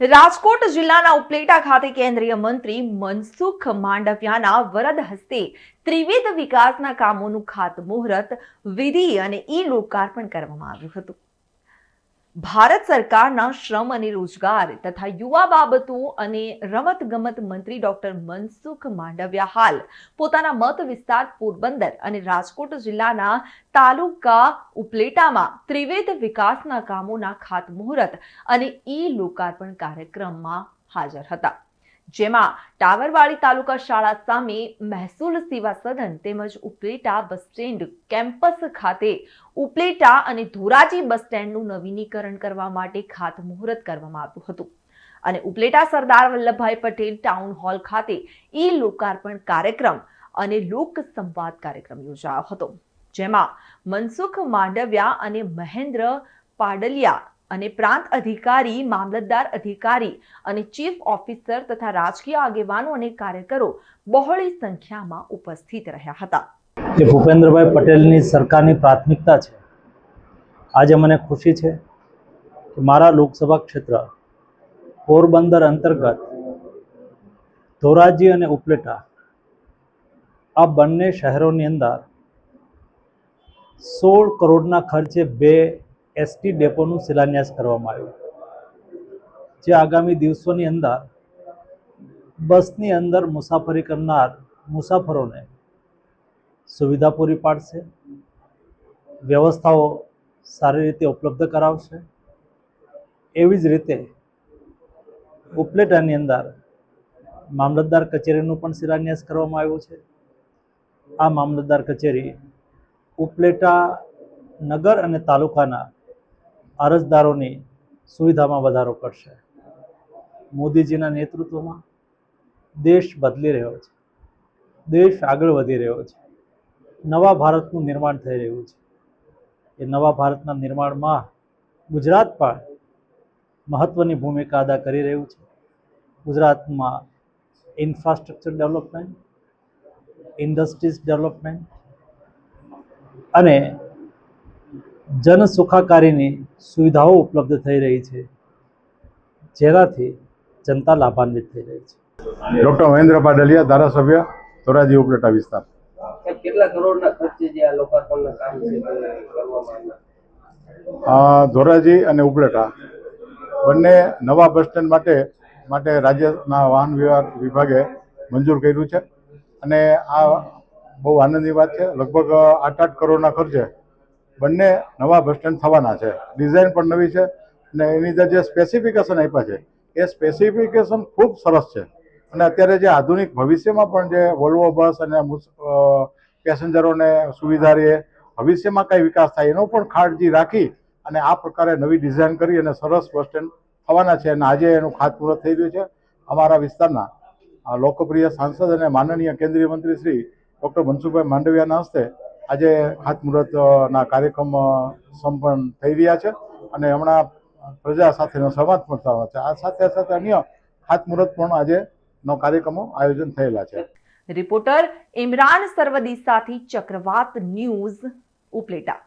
રાજકોટ જિલ્લાના ઉપલેટા ખાતે કેન્દ્રીય મંત્રી મનસુખ માંડવિયાના વરદ હસ્તે ત્રિવિધ વિકાસના કામોનું ખાતમુહૂર્ત વિધિ અને લોકાર્પણ કરવામાં આવ્યું હતું। ભારત સરકારના શ્રમ અને રોજગાર તથા યુવા બાબતો અને રમતગમત મંત્રી ડોક્ટર મનસુખ માંડવિયા હાલ પોતાના મત વિસ્તાર પોરબંદર અને રાજકોટ જિલ્લાના તાલુકા ઉપલેટામાં ત્રિવિધ વિકાસના કામોના ખાતમુહૂર્ત અને લોકાર્પણ કાર્યક્રમમાં હાજર હતા, જેમાં ટાવરવાડી તાલુકા શાળા સામે મહેસૂલ સેવા સદન તેમજ ઉપલેટા બસ સ્ટેન્ડ કેમ્પસ ખાતે ઉપલેટા અને ધોરાજી બસ સ્ટેન્ડનું નવીનીકરણ કરવા માટે ખાતમુહૂર્ત કરવામાં આવ્યું હતું અને ઉપલેટા સરદાર વલ્લભભાઈ પટેલ ટાઉન હોલ ખાતે લોકાર્પણ કાર્યક્રમ અને લોક સંવાદ કાર્યક્રમ યોજાયો હતો, જેમાં મનસુખ માંડવિયા અને મહેન્દ્ર પાડલિયા અને પ્રાંત અધિકારી, મામલતદાર અધિકારી અને ચીફ ઓફિસર તથા રાજકીય આગેવાનો અને કાર્યકરો બહોળી સંખ્યામાં ઉપસ્થિત રહ્યા હતા। જે ભૂપેન્દ્રભાઈ પટેલની સરકારની પ્રાથમિકતા છે। આજે મને ખુશી છે કે મારા લોકસભા ક્ષેત્ર પોરબંદર અંતર્ગત ધોરાજી અને ઉપલેટા આ બંને શહેરોની અંદર 16 કરોડના ખર્ચે 2 એસટી ડેપોનું શિલાન્યાસ કરવામાં આવ્યું, જે આગામી દિવસોની અંદર બસની અંદર મુસાફરી કરનાર મુસાફરોને સુવિધા પૂરી પાડશે, વ્યવસ્થાઓ સારી રીતે ઉપલબ્ધ કરાવશે। એવી જ રીતે ઉપલેટાની અંદર મામલતદાર કચેરીનું પણ શિલાન્યાસ કરવામાં આવ્યું છે। આ મામલતદાર કચેરી ઉપલેટા નગર અને તાલુકાના અરજદારોની સુવિધામાં વધારો કરશે। મોદીજીના નેતૃત્વમાં દેશ બદલી રહ્યો છે, દેશ આગળ વધી રહ્યો છે, નવા ભારતનું નિર્માણ થઈ રહ્યું છે। એ નવા ભારતના નિર્માણમાં ગુજરાત પણ મહત્ત્વની ભૂમિકા અદા કરી રહ્યું છે। ગુજરાતમાં ઇન્ફ્રાસ્ટ્રક્ચર ડેવલપમેન્ટ, ઇન્ડસ્ટ્રીઝ ડેવલપમેન્ટ અને જન સુખાકારીની સુવિધાઓ ઉપલબ્ધ થઈ રહી છે, જેનાથી જનતા લાભાન્વિત થઈ રહી છે। ડૉક્ટર મહેન્દ્ર પાડલિયા, ધારાસભ્ય ધોરાજી ઉપલેટા વિસ્તાર। કેટલા કરોડના ખર્ચે જે આ લોકાર્પણના કામ છે કરવામાં આવ્યા? ધોરાજી અને ઉપલેટા બંને નવા બસ સ્ટેન્ડ માટે રાજ્યના વાહન વ્યવહાર વિભાગે મંજૂર કર્યું છે અને આ બહુ આનંદની વાત છે। લગભગ 8 કરોડના ખર્ચે બંને નવા બસ સ્ટેન્ડ થવાના છે। ડિઝાઇન પણ નવી છે અને એની અંદર જે સ્પેસિફિકેશન આપ્યા છે એ સ્પેસિફિકેશન ખૂબ સરસ છે અને અત્યારે જે આધુનિક ભવિષ્યમાં પણ જે વોલ્વો બસ અને પેસેન્જરોને સુવિધા રહે, ભવિષ્યમાં કઈ વિકાસ થાય એનો પણ કાળજી રાખી અને આ પ્રકારે નવી ડિઝાઇન કરી અને સરસ બસ સ્ટેન્ડ થવાના છે અને આજે એનું ખાતમુહૂર્ત થઈ રહ્યું છે। અમારા વિસ્તારના લોકપ્રિય સાંસદ અને માનનીય કેન્દ્રીય મંત્રી શ્રી ડૉક્ટર મનસુખભાઈ માંડવિયાના હસ્તે આજે ખાતમુહૂર્તના કાર્યક્રમ સંપન્ન થઈ રહ્યા છે અને હમણાં પ્રજા સાથેનો સંવાદ પણ થવાનો છે। આ સાથે સાથે અન્ય ખાતમુહૂર્ત પણ આજેનો કાર્યક્રમો આયોજન થયેલા છે। રિપોર્ટર ઇમરાન સરવદી સાથે ચક્રવાત ન્યૂઝ, ઉપલેટા।